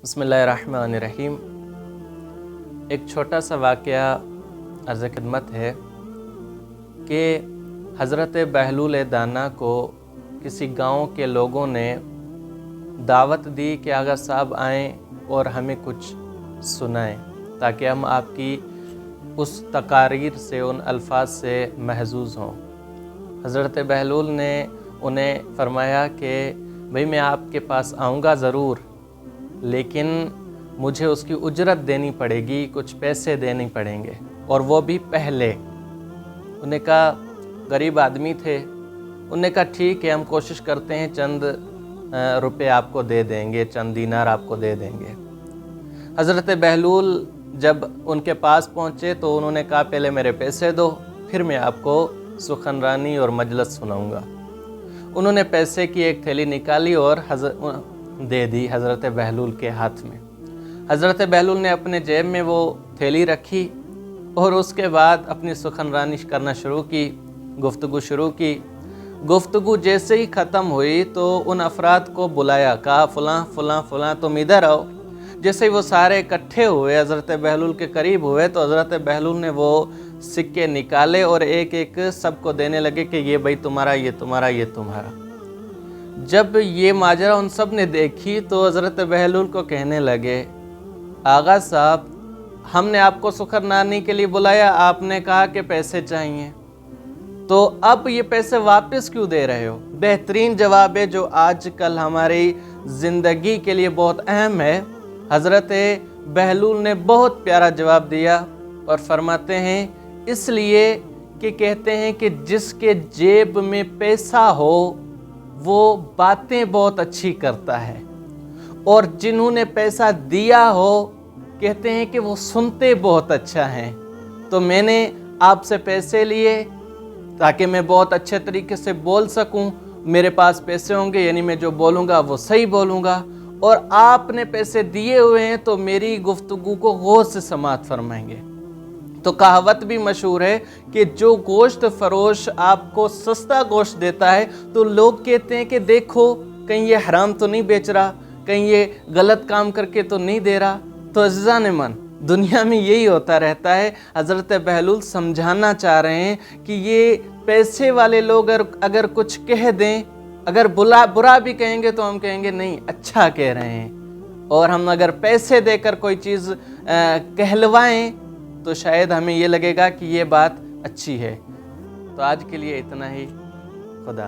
बिस्मिल्लाहिर्रहमानिर्रहीम। एक छोटा सा वाक़या अर्ज़ खिदमत है कि हज़रत बहलूल दाना को किसी गांव के लोगों ने दावत दी कि आगा साहब आएँ और हमें कुछ सुनाएं ताकि हम आपकी उस तकारीर से, उन अल्फाज से महजूज़ हों। हज़रत बहलूल ने उन्हें फ़रमाया कि भाई मैं आपके पास आऊँगा ज़रूर, लेकिन मुझे उसकी उजरत देनी पड़ेगी, कुछ पैसे देने पड़ेंगे, और वो भी पहले। उन्हें कहा, गरीब आदमी थे, उन्हें कहा ठीक है, हम कोशिश करते हैं, चंद रुपए आपको दे देंगे, चंद दीनार आपको दे देंगे। हज़रत बहलूल जब उनके पास पहुँचे तो उन्होंने कहा पहले मेरे पैसे दो, फिर मैं आपको सुखनरानी और मजलिस सुनाऊंगा। उन्होंने पैसे की एक थैली निकाली और दे दी हज़रत बहलूल के हाथ में। हज़रत बहलूल ने अपने जेब में वो थैली रखी और उसके बाद अपनी सुखनरानी करना शुरू की, गुफ्तगू शुरू की। गुफ्तगू जैसे ही ख़त्म हुई तो उन अफराद को बुलाया, कहा फ़लाँ फ़लाँ फ़लाँ तुम इधर आओ। जैसे ही वो सारे इकट्ठे हुए, हज़रत बहलूल के करीब हुए, तो हज़रत बहलूल ने वो सिक्के निकाले और एक एक सबको देने लगे कि ये भाई तुम्हारा, ये तुम्हारा, ये तुम्हारा। जब ये माजरा उन सब ने देखी तो हज़रत बहलूल को कहने लगे, आगा साहब हमने आपको सुखनरानी के लिए बुलाया, आपने कहा कि पैसे चाहिए, तो अब ये पैसे वापस क्यों दे रहे हो? बेहतरीन जवाब है जो आज कल हमारी ज़िंदगी के लिए बहुत अहम है। हज़रत बहलूल ने बहुत प्यारा जवाब दिया और फरमाते हैं, इसलिए कि कहते हैं कि जिसके जेब में पैसा हो वो बातें बहुत अच्छी करता है, और जिन्होंने पैसा दिया हो कहते हैं कि वो सुनते बहुत अच्छा हैं। तो मैंने आपसे पैसे लिए ताकि मैं बहुत अच्छे तरीके से बोल सकूं, मेरे पास पैसे होंगे यानी मैं जो बोलूँगा वो सही बोलूँगा, और आपने पैसे दिए हुए हैं तो मेरी गुफ्तगू को गौर से समाअत फरमाएंगे। तो कहावत भी मशहूर है कि जो गोश्त फरोश आपको सस्ता गोश्त देता है तो लोग कहते हैं कि देखो कहीं ये हराम तो नहीं बेच रहा, कहीं ये गलत काम करके तो नहीं दे रहा। तो अज़ीज़ान मन, दुनिया में यही होता रहता है। हज़रत बहलूल समझाना चाह रहे हैं कि ये पैसे वाले लोग अगर कुछ कह दें, अगर बुरा भी कहेंगे तो हम कहेंगे नहीं अच्छा कह रहे हैं, और हम अगर पैसे देकर कोई चीज़ कहलवाएं तो शायद हमें ये लगेगा कि ये बात अच्छी है। तो आज के लिए इतना ही। खुदा।